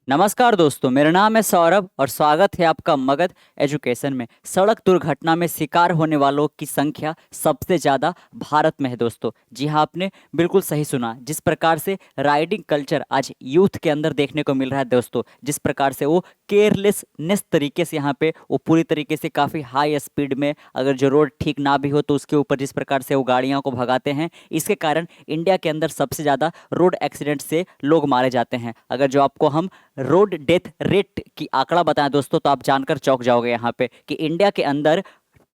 नमस्कार दोस्तों, मेरा नाम है सौरभ और स्वागत है आपका मगध एजुकेशन में। सड़क दुर्घटना में शिकार होने वालों की संख्या सबसे ज़्यादा भारत में है दोस्तों। जी हाँ, आपने बिल्कुल सही सुना। जिस प्रकार से राइडिंग कल्चर आज यूथ के अंदर देखने को मिल रहा है दोस्तों, जिस प्रकार से वो केयरलेसनेस तरीके से यहाँ पे वो पूरी तरीके से काफ़ी हाई स्पीड में, अगर जो रोड ठीक ना भी हो तो उसके ऊपर जिस प्रकार से वो गाड़ियों को भगाते हैं, इसके कारण इंडिया के अंदर सबसे ज़्यादा रोड एक्सीडेंट से लोग मारे जाते हैं। अगर जो आपको हम रोड डेथ रेट की आंकड़ा बताएं दोस्तों, तो आप जानकर चौंक जाओगे यहाँ पे कि इंडिया के अंदर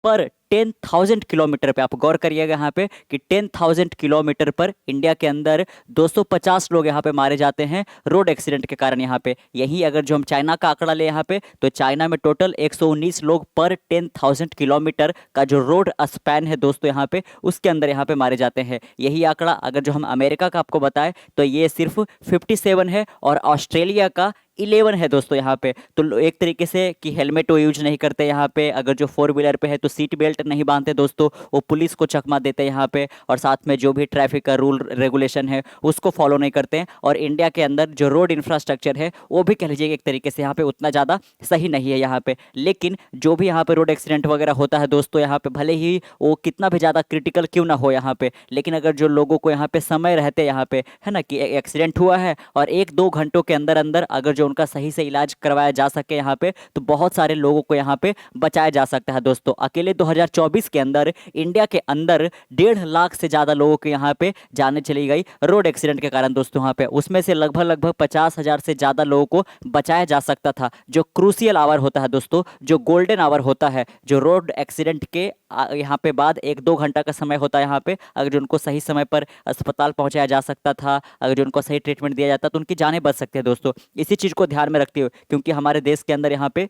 पर 10,000 किलोमीटर पे, आप गौर करिएगा यहाँ पे कि 10,000 किलोमीटर पर इंडिया के अंदर 250 लोग यहाँ पे मारे जाते हैं रोड एक्सीडेंट के कारण। यहाँ पे यही अगर जो हम चाइना का आंकड़ा ले यहाँ पे, तो चाइना में टोटल 119 लोग पर 10,000 किलोमीटर का जो रोड स्पैन है दोस्तों यहाँ पे, उसके अंदर यहाँ पे मारे जाते हैं। यही आंकड़ा अगर जो हम अमेरिका का आपको बताएं तो ये सिर्फ 57 है और ऑस्ट्रेलिया का 11 है दोस्तों यहाँ पे। तो एक तरीके से कि हेलमेट वो यूज नहीं करते यहाँ पे, अगर जो फोर व्हीलर पे है तो सीट बेल्ट नहीं बांधते दोस्तों, वो पुलिस को चकमा देते हैं यहाँ पे, और साथ में जो भी ट्रैफिक का रूल रेगुलेशन है उसको फॉलो नहीं करते हैं। और इंडिया के अंदर जो रोड इंफ्रास्ट्रक्चर है वो भी कह लीजिए एक तरीके से यहाँ पे उतना ज़्यादा सही नहीं है यहाँ पे। लेकिन जो भी यहाँ पे रोड एक्सीडेंट वगैरह होता है दोस्तों यहाँ पे, भले ही वो कितना भी ज़्यादा क्रिटिकल क्यों ना हो यहाँ पे, लेकिन अगर जो लोगों को यहाँ पे समय रहते यहाँ पे है ना कि एक्सीडेंट हुआ है और 1-2 घंटों के अंदर अंदर अगर जो उनका सही से इलाज करवाया जा सके यहाँ पे, तो बहुत सारे लोगों को यहाँ पे बचाया जा सकता है दोस्तों। अकेले 2024 के अंदर इंडिया के अंदर 1.5 लाख से ज़्यादा लोगों के यहाँ पे जाने चली गई रोड एक्सीडेंट के कारण दोस्तों यहाँ पे। उसमें से लगभग लगभग 50,000 से ज़्यादा लोगों को बचाया जा सकता था। जो क्रूसियल आवर होता है दोस्तों, जो गोल्डन आवर होता है, जो रोड एक्सीडेंट के यहाँ पे बाद 1-2 घंटा का समय होता है यहाँ पे, अगर जो उनको सही समय पर अस्पताल पहुंचाया जा सकता था, अगर जो उनको सही ट्रीटमेंट दिया जाता तो उनकी जानें बच सकती है दोस्तों। इसी चीज़ को ध्यान में रखते हुए, क्योंकि हमारे देश के अंदर यहाँ पे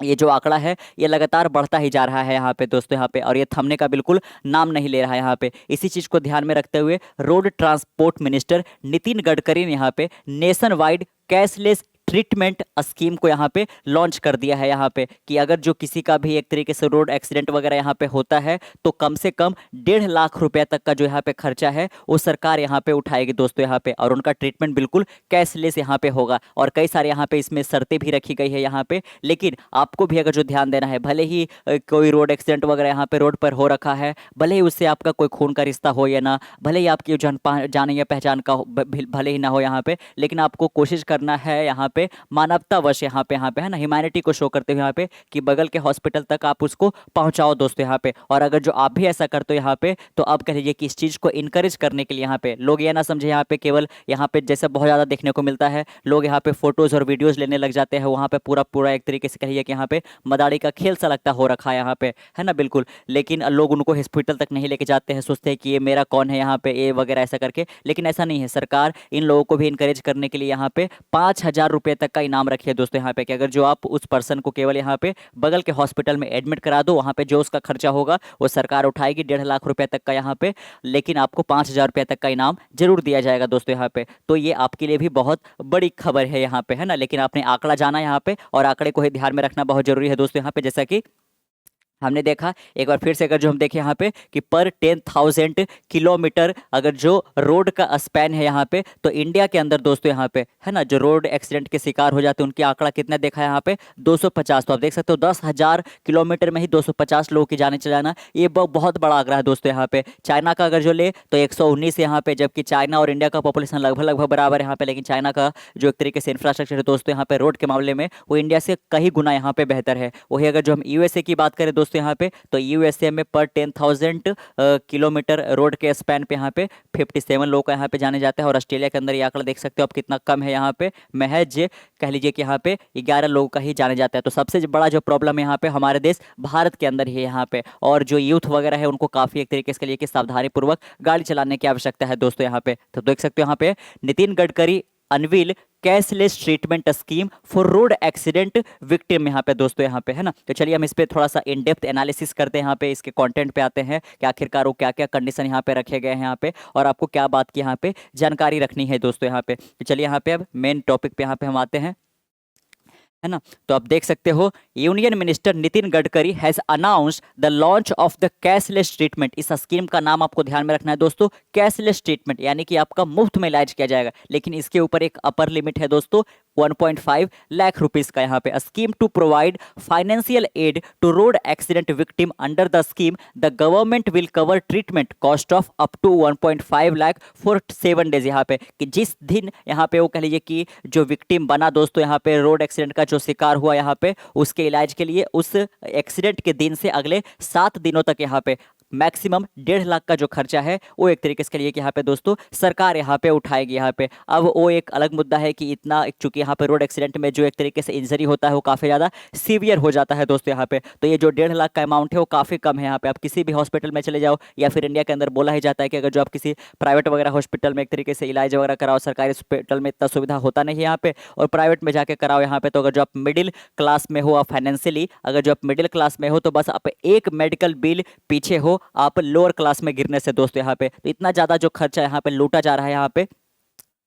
ये जो आंकड़ा है ये लगातार बढ़ता ही जा रहा है यहाँ पे दोस्तों यहाँ पे, और ये थमने का बिल्कुल नाम नहीं ले रहा है यहाँ पे। इसी चीज़ को ध्यान में रखते हुए road transport minister Nitin Gadkari ने यहाँ पे nation wide cashless treatment scheme को यहाँ पे लॉन्च कर दिया है यहाँ पे, कि अगर जो किसी का भी एक तरीके से रोड एक्सीडेंट वगैरह यहाँ पे होता है तो कम से कम 1.5 लाख रुपए तक का जो यहाँ पे खर्चा है वो सरकार यहाँ पे उठाएगी दोस्तों यहाँ पे, और उनका ट्रीटमेंट बिल्कुल कैशलेस यहाँ पे होगा। और कई सारे यहाँ पे इसमें शर्तें भी रखी गई है यहाँ पे, लेकिन आपको भी अगर जो ध्यान देना है, भले ही कोई रोड एक्सीडेंट वगैरह यहाँ पे रोड पर हो रखा है, भले ही उससे आपका कोई खून का रिश्ता हो या ना, भले ही आपकी जाने या पहचान का भले ही ना हो यहाँ पे, लेकिन आपको कोशिश करना है यहाँ पे मानवतावश यहाँ पे है ना, ह्यूमैनिटी को शो करते हुए यहाँ पे कि बगल के हॉस्पिटल तक आप उसको पहुंचाओ दोस्तों यहाँ पे। और अगर जो आप भी ऐसा करते हो यहाँ पे, तो अब कह लीजिए कि इस चीज़ को इनकरेज करने के लिए यहाँ पे लोग ये ना समझे यहाँ पे केवल यहाँ पे जैसे बहुत ज़्यादा देखने को मिलता है, लोग यहाँ पे फोटोज और वीडियोज लेने लग जाते हैं, वहाँ पे पूरा पूरा एक तरीके से कहिए कि यहाँ पे मदारी का खेल सा लगता हो रखा है यहाँ पे, है ना, बिल्कुल। लेकिन लोग उनको हॉस्पिटल तक नहीं लेके जाते हैं, सोचते हैं कि ये मेरा कौन है यहाँ पे, ये वगैरह ऐसा करके। लेकिन ऐसा नहीं है, सरकार इन लोगों को भी इनकरेज करने के लिए यहाँ पे 5,000 रुपये तक का इनाम रखी है दोस्तों यहाँ पे, कि अगर जो आप उस पर्सन को केवल यहाँ पे बगल के हॉस्पिटल में एडमिट करा दो, वहाँ पे जो उसका खर्चा होगा वो सरकार उठाएगी 1.5 लाख रुपए तक का यहाँ पे, लेकिन आपको 5,000 रुपये तक का इनाम जरूर दिया जाएगा दोस्तों यहाँ पे। तो ये आपके लिए भी बहुत बड़ी खबर है यहाँ पे, है ना। लेकिन आपने आंकड़ा जाना यहाँ पे, और आंकड़े को ही ध्यान में रखना बहुत जरूरी है दोस्तों यहाँ पे। जैसा कि हमने देखा, एक बार फिर से अगर जो हम देखें यहाँ पे कि पर 10,000 किलोमीटर अगर जो रोड का स्पैन है यहाँ पे, तो इंडिया के अंदर दोस्तों यहाँ पे है ना, जो रोड एक्सीडेंट के शिकार हो जाते हैं उनकी आंकड़ा कितना देखा है यहाँ पे 250। तो आप देख सकते हो 10,000 किलोमीटर में ही 250 लोगों की जाने चलाना, ये बहुत बड़ा आंकड़ा है दोस्तों यहाँ पे। चाइना का अगर जो ले तो 119 यहाँ पे, जबकि चाइना और इंडिया का पॉपुलेशन लगभग लगभग बराबर है यहाँ पे, लेकिन चाइना का जो एक तरीके से इंफ्रास्ट्रक्चर है दोस्तों यहाँ पे रोड के मामले में, वो इंडिया से कई गुना यहाँ पे बेहतर है। वही अगर जो हम यूएसए की बात करें दोस्तों यहाँ पे, तो यूएसए में पर 10,000 किलोमीटर रोड के स्पैन पे यहाँ पे 57 लोगों का यहाँ पे जाने जाता है। और ऑस्ट्रेलिया के अंदर ये आंकड़ा देख सकते हो आप कितना कम है, यहाँ पे महज कह लीजिए कि यहाँ पे 11 लोगों का ही जाने जाता है। तो सबसे बड़ा जो प्रॉब्लम है यहाँ पे हमारे देश भारत के अंदर ही है यहाँ पे, और जो यूथ वगैरह है उनको काफी एक तरीके से लिए कि सावधानी पूर्वक गाड़ी चलाने की आवश्यकता है दोस्तों यहाँ पे। तो देख सकते हो यहाँ पे Nitin Gadkari unveil cashless treatment scheme for road accident victim यहाँ पे दोस्तों यहाँ पे, है ना। तो चलिए हम इस पे थोड़ा सा इन डेप्थ एनालिसिस करते हैं, यहाँ पे इसके कंटेंट पे आते हैं कि आखिरकार वो क्या क्या कंडीशन यहाँ पे रखे गए हैं यहाँ पे, और आपको क्या बात की यहाँ पे जानकारी रखनी है दोस्तों यहाँ पे। तो चलिए यहाँ पे अब मेन टॉपिक पे यहाँ पे हम आते हैं, है ना। तो आप देख सकते हो union minister Nitin Gadkari has announced the launch of the cashless treatment. इस स्कीम का नाम आपको ध्यान में रखना है दोस्तों, कैशलेस ट्रीटमेंट, यानी कि आपका मुफ्त में इलाज किया जाएगा। लेकिन इसके ऊपर एक अपर लिमिट है दोस्तों, 1.5 लाख रुपीस का यहाँ पे। Scheme to provide financial aid to road accident victim under the scheme the government will cover treatment cost of up to 1.5 lakh for 7 days. यहाँ पे कि जिस दिन यहाँ पे वो कह लीजिए कि जो विक्टिम बना दोस्तों यहाँ पे रोड एक्सीडेंट का जो शिकार हुआ यहाँ पे, उसके इलाज के लिए उस एक्सीडेंट के दिन से अगले 7 दिनों तक यहाँ पे मैक्सिमम 1.5 लाख का जो खर्चा है वो एक तरीके से कहिए कि यहाँ पे दोस्तों सरकार यहाँ पे उठाएगी यहाँ पे। अब वो एक अलग मुद्दा है कि इतना, चूंकि यहाँ पे रोड एक्सीडेंट में जो एक तरीके से इंजरी होता है वो काफ़ी ज़्यादा सीवियर हो जाता है दोस्तों यहाँ पे, तो ये जो 1.5 लाख का अमाउंट है वो काफ़ी कम है यहाँ पे। आप किसी भी हॉस्पिटल में चले जाओ या फिर इंडिया के अंदर बोला ही जाता है कि अगर जो आप किसी प्राइवेट वगैरह हॉस्पिटल में एक तरीके से इलाज वगैरह कराओ, सरकारी हॉस्पिटल में इतना सुविधा होता नहीं है यहाँ पे, और प्राइवेट में जाके कराओ यहाँ पे, तो अगर जो आप मिडिल क्लास में हो, आप फाइनेंशियली अगर जो आप मिडिल क्लास में हो, तो बस आप एक मेडिकल बिल पीछे हो आप लोअर क्लास में गिरने से दोस्तों यहाँ पे। तो इतना ज़्यादा जो खर्चा यहाँ पे लूटा जा रहा है यहाँ पे,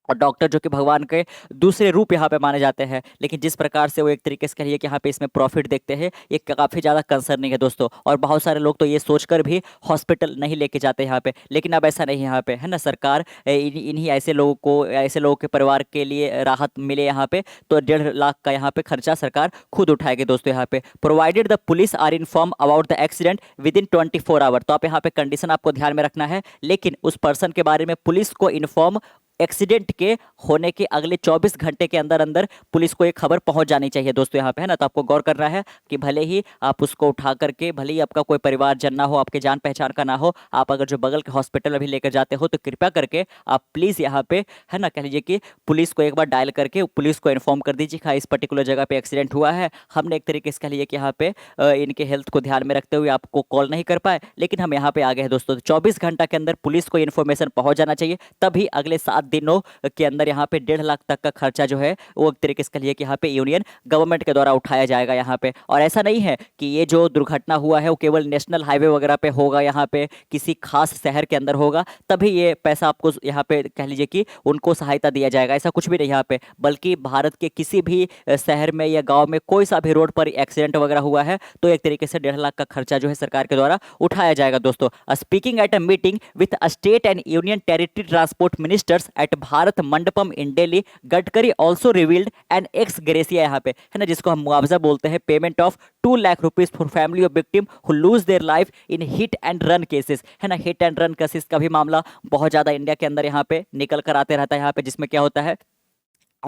और डॉक्टर जो कि भगवान के दूसरे रूप यहाँ पे माने जाते हैं, लेकिन जिस प्रकार से वो एक तरीके से कहिए कि यहाँ पे इसमें प्रॉफिट देखते हैं, ये काफ़ी ज़्यादा कंसर्निंग है दोस्तों। और बहुत सारे लोग तो ये सोचकर भी हॉस्पिटल नहीं लेके जाते यहाँ पे, लेकिन अब ऐसा नहीं यहाँ पे है ना। सरकार इन्हीं ऐसे लोगों को, ऐसे लोगों के परिवार के लिए राहत मिले यहाँ पे, तो 1.5 लाख का यहाँ पे खर्चा सरकार खुद उठाएगी दोस्तों यहाँ पे। Provided the police are inform about the accident with in 24 hour. तो आप यहाँ पे कंडीशन आपको ध्यान में रखना है, लेकिन उस पर्सन के बारे में पुलिस को इन्फॉर्म एक्सीडेंट के होने के अगले 24 घंटे के अंदर अंदर पुलिस को एक खबर पहुंच जानी चाहिए दोस्तों यहाँ पे, है ना। तो आपको गौर करना है कि भले ही आप उसको उठा करके, भले ही आपका कोई परिवारजन ना हो, आपके जान पहचान का ना हो, आप अगर जो बगल के हॉस्पिटल में भी लेकर जाते हो, तो कृपया करके आप प्लीज़ यहाँ पे है ना, कह लीजिए कि पुलिस को एक बार डायल करके पुलिस को इन्फॉर्म कर दीजिए कि इस पर्टिकुलर जगह पे एक्सीडेंट हुआ है। हमने एक तरीके से कह लीजिए कि यहाँ पे इनके हेल्थ को ध्यान में रखते हुए आपको कॉल नहीं कर पाए, लेकिन हम यहाँ पे आ गए हैं दोस्तों। 24 घंटा के अंदर पुलिस को इन्फॉर्मेशन पहुंच जाना चाहिए, तभी अगले 7 दिनों के अंदर यहाँ पे 1.5 लाख तक का खर्चा जो है वो एक तरीके से कहिए कि यहाँ पे यूनियन गवर्नमेंट के द्वारा उठाया जाएगा यहाँ पे। और ऐसा नहीं है कि ये जो दुर्घटना हुआ है वो केवल नेशनल हाईवे वगैरह पे होगा, यहाँ पे किसी खास शहर के अंदर होगा तभी ये पैसा आपको यहाँ पे कह लीजिए कि उनको सहायता दिया जाएगा, ऐसा कुछ भी नहीं यहाँ पे। बल्कि भारत के किसी भी शहर में या गाँव में कोई सा भी रोड पर एक्सीडेंट वगैरह हुआ है तो एक तरीके से 1.5 लाख का खर्चा जो है सरकार के द्वारा उठाया जाएगा दोस्तों। Speaking at a meeting with state and union territory transport ministers at Bharat Mandapam in Delhi, Gadkari also revealed an ex gratia यहाँ पे है ना, जिसको हम मुआवजा बोलते हैं, payment of 2 lakh rupees for family of victim who lose their life in hit and run cases, है ना। हिट एंड रन केसेस का भी मामला बहुत ज्यादा इंडिया के अंदर यहाँ पे निकल कर आते रहता है यहाँ पे, जिसमें क्या होता है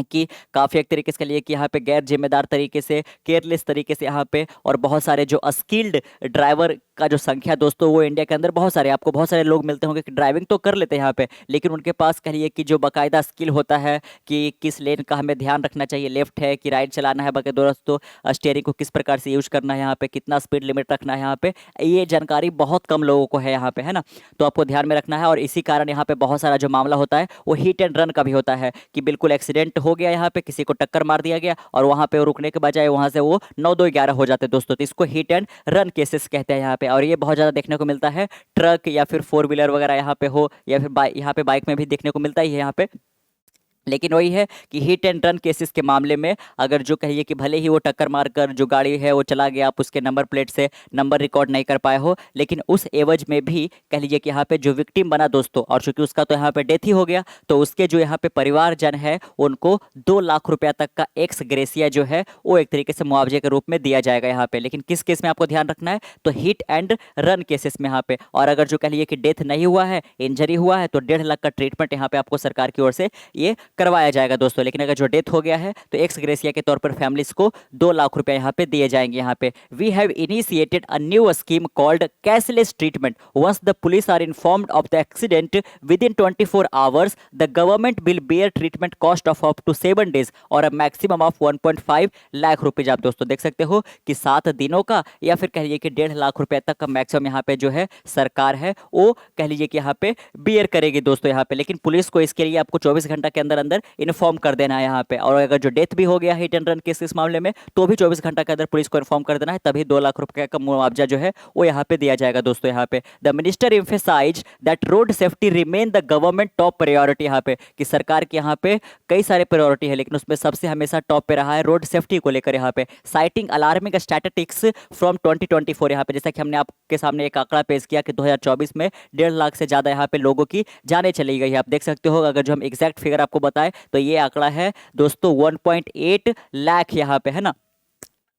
कि काफ़ी एक तरीके से लिए कि यहाँ पे गैर जिम्मेदार तरीके से, केयरलेस तरीके से यहाँ पे, और बहुत सारे जो अस्किल्ड ड्राइवर का जो संख्या दोस्तों वो इंडिया के अंदर बहुत सारे, आपको बहुत सारे लोग मिलते होंगे कि ड्राइविंग तो कर लेते हैं यहाँ पे, लेकिन उनके पास कहिए कि जो बाकायदा स्किल होता है कि किस लेन का हमें ध्यान रखना चाहिए, लेफ्ट है कि राइट चलाना है, बाकी दोस्तों स्टीयरिंग को किस प्रकार से यूज करना है यहाँ पे, कितना स्पीड लिमिट रखना है यहाँ पे, ये जानकारी बहुत कम लोगों को है यहाँ पे, है ना। तो आपको ध्यान में रखना है। और इसी कारण यहाँ पे बहुत सारा जो मामला होता है वो हिट एंड रन का भी होता है कि बिल्कुल एक्सीडेंट हो गया यहाँ पे, किसी को टक्कर मार दिया गया और वहां पे वो रुकने के बजाय वहां से वो 9-2-11 हो जाते दोस्तों। तो इसको हिट एंड रन केसेस कहते हैं यहाँ पे, और ये बहुत ज्यादा देखने को मिलता है ट्रक या फिर 4 व्हीलर वगैरह यहाँ पे हो, या फिर यहाँ पे बाइक में भी देखने को मिलता ही है यहाँ पे। लेकिन वही है कि हिट एंड रन केसेस के मामले में अगर जो कहिए कि भले ही वो टक्कर मारकर जो गाड़ी है वो चला गया, आप उसके नंबर प्लेट से नंबर रिकॉर्ड नहीं कर पाए हो, लेकिन उस एवज में भी कह लीजिए कि यहाँ पे जो विक्टिम बना दोस्तों, और चूंकि उसका तो यहाँ पे डेथ ही हो गया, तो उसके जो यहाँ पे परिवारजन है उनको 2 लाख रुपया तक का एक्स ग्रेसिया जो है वो एक तरीके से मुआवजे के रूप में दिया जाएगा यहाँ पे। लेकिन किस केस में आपको ध्यान रखना है, तो हिट एंड रन केसेस में यहाँ पे। और अगर जो कह लीजिए कि डेथ नहीं हुआ है, इंजरी हुआ है, तो 1.5 लाख का ट्रीटमेंट यहाँ पे आपको सरकार की ओर से ये करवाया जाएगा दोस्तों। लेकिन अगर जो डेथ हो गया है तो एक्स ग्रेसिया के तौर पर फैमिलीज को 2 लाख रुपया यहाँ पे दिए जाएंगे यहाँ पे। We have initiated a new scheme called cashless treatment once the police are informed of the accident with in 24 hours the government will bear treatment cost of up to 7 days और a maximum of 1.5 lakh rupees. आप दोस्तों देख सकते हो कि 7 दिनों का या फिर कह लीजिए कि 1.5 लाख रुपया तक का मैक्सिमम यहाँ पे जो है सरकार है वो कह लीजिए कि यहाँ पे बियर करेगी दोस्तों यहाँ पे। लेकिन पुलिस को इसके लिए आपको 24 घंटा के अंदर अंदर इन्फॉर्म कर देना है यहाँ पे। और अगर जो डेथ भी हो गया हिट एंड रन केस इस मामले में तो भी 24 घंटा के अंदर पुलिस को इन्फॉर्म कर देना है, तभी 2 लाख रुपए का मुआवजा जो है वो यहाँ पे दिया जाएगा दोस्तों यहाँ पे। The minister emphasise that road safety remain the government top priority, यहाँ पे कि सरकार के यहाँ पे कई सारे प्रायोरिटी है लेकिन उसमें सबसे हमेशा टॉप पे रहा है रोड सेफ्टी को लेकर यहाँ पे। साइटिंग अलार्मिंग स्टैटिस्टिक्स फ्रॉम 2024, यहाँ पे जैसा कि हमने आपके सामने एक आंकड़ा पेश किया कि 2024 में 1.5 लाख से ज्यादा यहाँ पे लोगों की जाने चली गई है। आप देख सकते हो, अगर जो हम एग्जैक्ट फिगर आपको बताए तो ये आंकड़ा है दोस्तों 1.8 लाख यहाँ पे, है ना।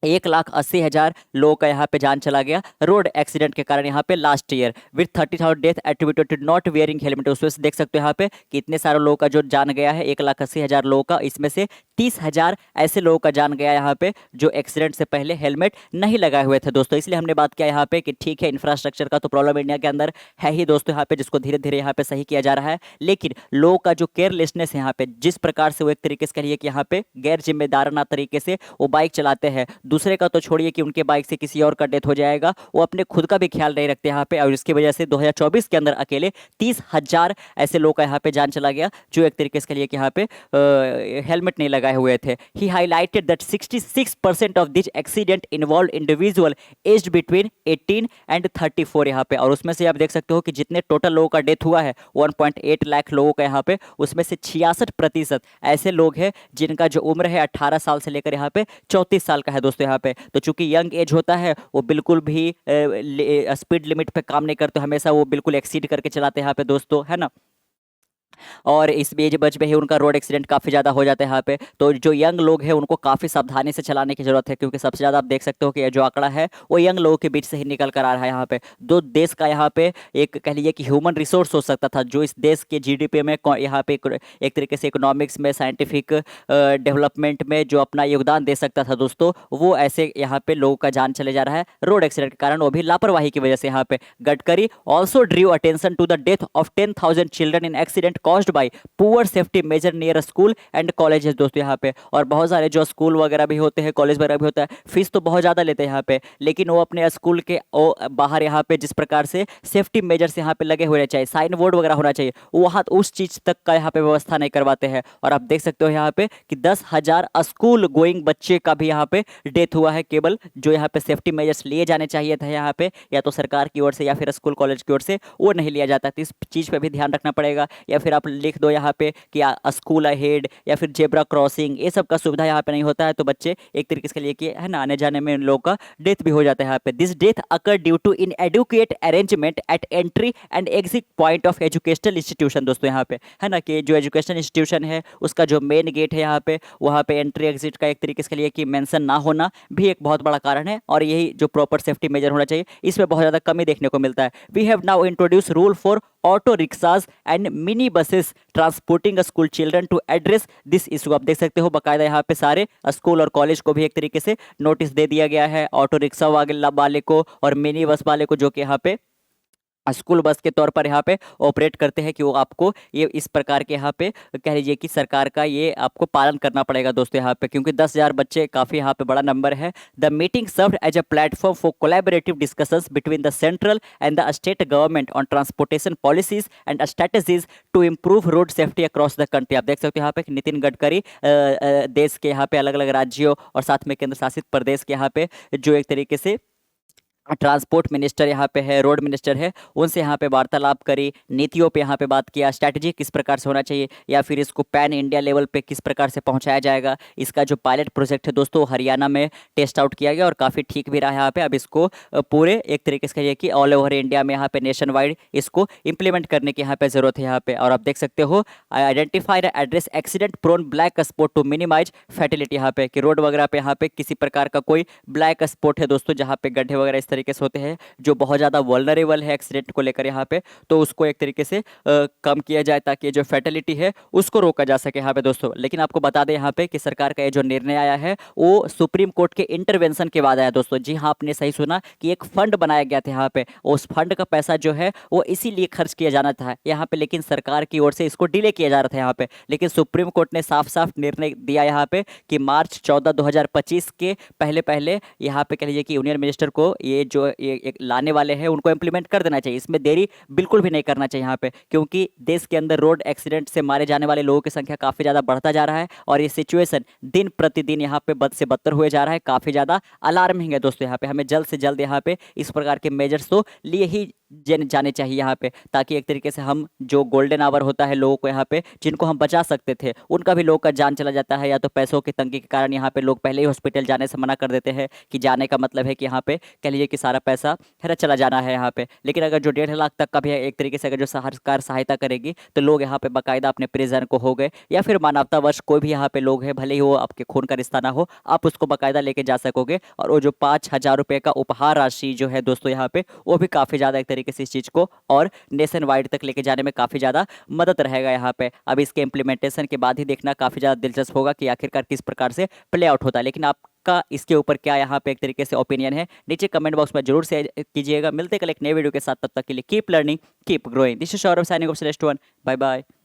1,80,000 लोगों का यहाँ पे जान चला गया रोड एक्सीडेंट के कारण यहाँ पे last year, with 30,000 death attributed to not wearing helmet. उसमें से देख सकते हो यहाँ पे कि इतने सारे लोगों का जो जान गया है, 1,80,000 लोगों का, इसमें से 30,000 ऐसे लोगों का जान गया यहाँ पे जो एक्सीडेंट से पहले हेलमेट नहीं लगाए हुए थे दोस्तों। इसलिए हमने बात किया यहाँ पे कि ठीक है, इंफ्रास्ट्रक्चर का तो प्रॉब्लम इंडिया के अंदर है ही दोस्तों यहाँ पे, जिसको धीरे धीरे यहाँ पे सही किया जा रहा है, लेकिन लोगों का जो केयरलेसनेस है यहाँ पे, जिस प्रकार से वो एक तरीके से कहिए कि यहाँ पे गैर जिम्मेदाराना तरीके से वो बाइक चलाते हैं, दूसरे का तो छोड़िए कि उनके बाइक से किसी और का डेथ हो जाएगा, वो अपने खुद का भी ख्याल नहीं रखते यहाँ पे, और इसकी वजह से 2024 के अंदर अकेले 30,000 ऐसे लोग का यहाँ पे जान चला गया जो एक तरीके से कहिए कि यहाँ पे हेलमेट नहीं लगाए हुए थे। He highlighted that 66% of this accident involve individual aged between 18 and 34 यहाँ पे, और उसमें से आप देख सकते हो कि जितने टोटल लोगों का डेथ हुआ है 1.8 लाख लोगों का यहाँ पे, उसमें से 66% ऐसे लोग हैं जिनका जो उम्र है 18 साल से लेकर यहाँ पे 34 साल का है दोस्तों यहाँ पे। तो चूंकि यंग एज होता है वो बिल्कुल भी स्पीड लिमिट पे काम नहीं करते, हमेशा वो बिल्कुल एक्सीड करके चलाते हैं यहाँ पे दोस्तों, है ना। और इस एज बच में ही उनका रोड एक्सीडेंट काफ़ी ज़्यादा हो जाता है यहाँ पे। तो जो यंग लोग हैं उनको काफ़ी सावधानी से चलाने की जरूरत है, क्योंकि सबसे ज़्यादा आप देख सकते हो कि ये जो आंकड़ा है वो यंग लोगों के बीच से ही निकल कर आ रहा है यहाँ पे। दो देश का यहाँ पे एक कह लीजिए कि ह्यूमन रिसोर्स हो सकता था, जो इस देश के जीडीपी में यहाँ पे एक तरीके से इकोनॉमिक्स में, साइंटिफिक डेवलपमेंट में जो अपना योगदान दे सकता था दोस्तों, वो ऐसे यहाँ पे लोगों का जान चले जा रहा है रोड एक्सीडेंट के कारण, वो भी लापरवाही की वजह से यहाँ पे। Gadkari also drew attention to the death of 10,000 children in accident caused by poor safety measure near school and colleges दोस्तों यहाँ पे। और बहुत सारे जो स्कूल वगैरह भी होते हैं, कॉलेज वगैरह भी होता है, फीस तो बहुत ज़्यादा लेते हैं यहाँ पे, लेकिन वो अपने स्कूल के बाहर यहाँ पे जिस प्रकार से सेफ्टी मेजर्स यहाँ पे लगे होने चाहिए, साइन बोर्ड वगैरह होना चाहिए, वहाँ उस चीज़ तक का यहाँ पे व्यवस्था नहीं करवाते हैं। और आप देख सकते हो यहाँ पे कि 10,000 स्कूल गोइंग बच्चे का भी यहाँ पे डेथ हुआ है, केवल जो यहाँ पे सेफ्टी मेजर्स लिए जाने चाहिए थे यहाँ पे, या तो सरकार की ओर से या फिर स्कूल कॉलेज की ओर से, वो नहीं लिया जाता। तो इस चीज़ पे भी ध्यान रखना पड़ेगा। या फिर आप लिख दो यहाँ पे कि स्कूल अहेड या फिर जेब्रा क्रॉसिंग, ये सब का सुविधा यहाँ पे नहीं होता है, तो बच्चे एक तरीके से लिए कि है ना, आने जाने में इन लोगों का डेथ भी हो जाता है यहाँ पे। This death occur due to inadequate arrangement at entry and exit point of educational institution दोस्तों यहाँ पे, है ना, कि जो एजुकेशनल इंस्टीट्यूशन है उसका जो मेन गेट है यहाँ पे, वहाँ पे एंट्री एग्जिट का एक तरीके से लिए कि मेंशन ना होना भी एक बहुत बड़ा कारण है। और यही जो प्रॉपर सेफ्टी मेजर होना चाहिए, इसमें बहुत ज़्यादा कमी देखने को मिलता है। We have now introduce rule for auto rickshaws and mini buses transporting school children to address this issue. आप देख सकते हो बाकायदा यहाँ पे सारे स्कूल और कॉलेज को भी एक तरीके से नोटिस दे दिया गया है, ऑटो रिक्शा वाले को और मिनी बस वाले को, जो कि यहाँ पे स्कूल बस के तौर पर यहाँ पे ऑपरेट करते हैं, कि वो आपको ये इस प्रकार के यहाँ पे कह लीजिए कि सरकार का ये आपको पालन करना पड़ेगा दोस्तों यहाँ पे, क्योंकि 10,000 बच्चे काफ़ी यहाँ पे बड़ा नंबर है। The meeting served as a platform for collaborative discussions between the central and the state government on transportation policies and strategies to improve road safety across the country. आप देख सकते हो यहाँ पे नितिन गडकरी देश के यहाँ पे अलग अलग राज्यों और साथ में केंद्र शासित प्रदेश के यहाँ पे जो एक तरीके से ट्रांसपोर्ट मिनिस्टर यहाँ पे है, रोड मिनिस्टर है, उनसे यहाँ पे वार्तालाप करी, नीतियों पे यहाँ पे बात किया, स्ट्रैटेजी किस प्रकार से होना चाहिए, या फिर इसको पैन इंडिया लेवल पे किस प्रकार से पहुँचाया जाएगा। इसका जो पायलट प्रोजेक्ट है दोस्तों हरियाणा में टेस्ट आउट किया गया और काफ़ी ठीक भी रहा है यहाँ पे। अब इसको पूरे एक तरीके से कहिए कि ऑल ओवर इंडिया में यहाँ पे नेशन वाइड इसको इम्प्लीमेंट करने की यहाँ पे ज़रूरत है यहाँ पे। और आप देख सकते हो identified address accident prone black spot to minimise fatality, यहाँ पे कि रोड वगैरह पे यहाँ पे किसी प्रकार का कोई ब्लैक स्पॉट है दोस्तों, जहाँ पे गड्ढे वगैरह इस तरीके से होते हैं जो बहुत ज़्यादा वल्नरेबल है एक्सीडेंट को लेकर यहाँ पे, तो उसको एक तरीके से कम किया जाए ताकि जो फैटिलिटी है उसको रोका जा सके यहाँ पे दोस्तों। लेकिन आपको बता दें यहाँ पे कि सरकार का ये जो निर्णय आया है वो सुप्रीम कोर्ट के इंटरवेंशन के बाद आया दोस्तों। जी हाँ, आपने सही सुना कि एक फंड बनाया गया था यहाँ पे, उस फंड का पैसा जो है वो इसीलिए खर्च किया जाना था यहाँ पे, लेकिन सरकार की ओर से इसको डिले किया जा रहा था यहाँ पे। लेकिन सुप्रीम कोर्ट ने साफ साफ निर्णय दिया यहाँ पे कि मार्च 14 2025 के पहले पहले यहाँ पे कह लीजिए कि यूनियन मिनिस्टर को ये जो एक लाने वाले हैं उनको इम्प्लीमेंट कर देना चाहिए। इसमें देरी बिल्कुल भी नहीं करना चाहिए यहाँ पे, क्योंकि देश के अंदर रोड एक्सीडेंट से मारे जाने वाले लोगों की संख्या काफ़ी ज़्यादा बढ़ता जा रहा है और ये सिचुएशन दिन प्रतिदिन यहाँ पे बद से बदतर हुए जा रहा है, काफ़ी ज़्यादा अलार्मिंग है दोस्तों। यहाँ पे हमें जल्द से जल्द यहाँ पे इस प्रकार के मेजर्स तो लिए ही जाने चाहिए यहाँ पे, ताकि एक तरीके से हम जो गोल्डन आवर होता है लोगों को यहाँ पे जिनको हम बचा सकते थे उनका भी लोगों का जान चला जाता है, या तो पैसों की तंगी के कारण यहाँ पे लोग पहले ही हॉस्पिटल जाने से मना कर देते हैं कि जाने का मतलब है कि यहाँ पे कह लीजिए कि सारा पैसा है ना चला जाना है यहाँ पे। लेकिन अगर जो 1.5 लाख तक का भी है, एक तरीके से अगर जो सरकार सहायता करेगी तो लोग यहाँ पे बाकायदा अपने प्रिजन को हो गए या फिर मानवतावश कोई भी यहाँ पे लोग है, भले ही वो आपके खून का रिश्ता ना हो, आप उसको बाकायदा लेके जा सकोगे। और वो जो 5,000 रुपये का उपहार राशि जो है दोस्तों यहाँ पे, वो भी काफ़ी ज़्यादा एक तरीके से इस चीज़ को और नेशन वाइड तक लेके जाने में काफ़ी ज़्यादा मदद रहेगा यहाँ पे। अब इसके इम्प्लीमेंटेशन के बाद ही देखना काफ़ी ज़्यादा दिलचस्प होगा कि आखिरकार किस प्रकार से प्ले आउट होता है। लेकिन आपका इसके ऊपर क्या यहाँ पे एक तरीके से ओपिनियन है, नीचे कमेंट बॉक्स में जरूर से कीजिएगा। मिलते कल एक नए वीडियो के साथ, तब तक के लिए keep learning keep growing. This is Saurabh signing off. Bye bye.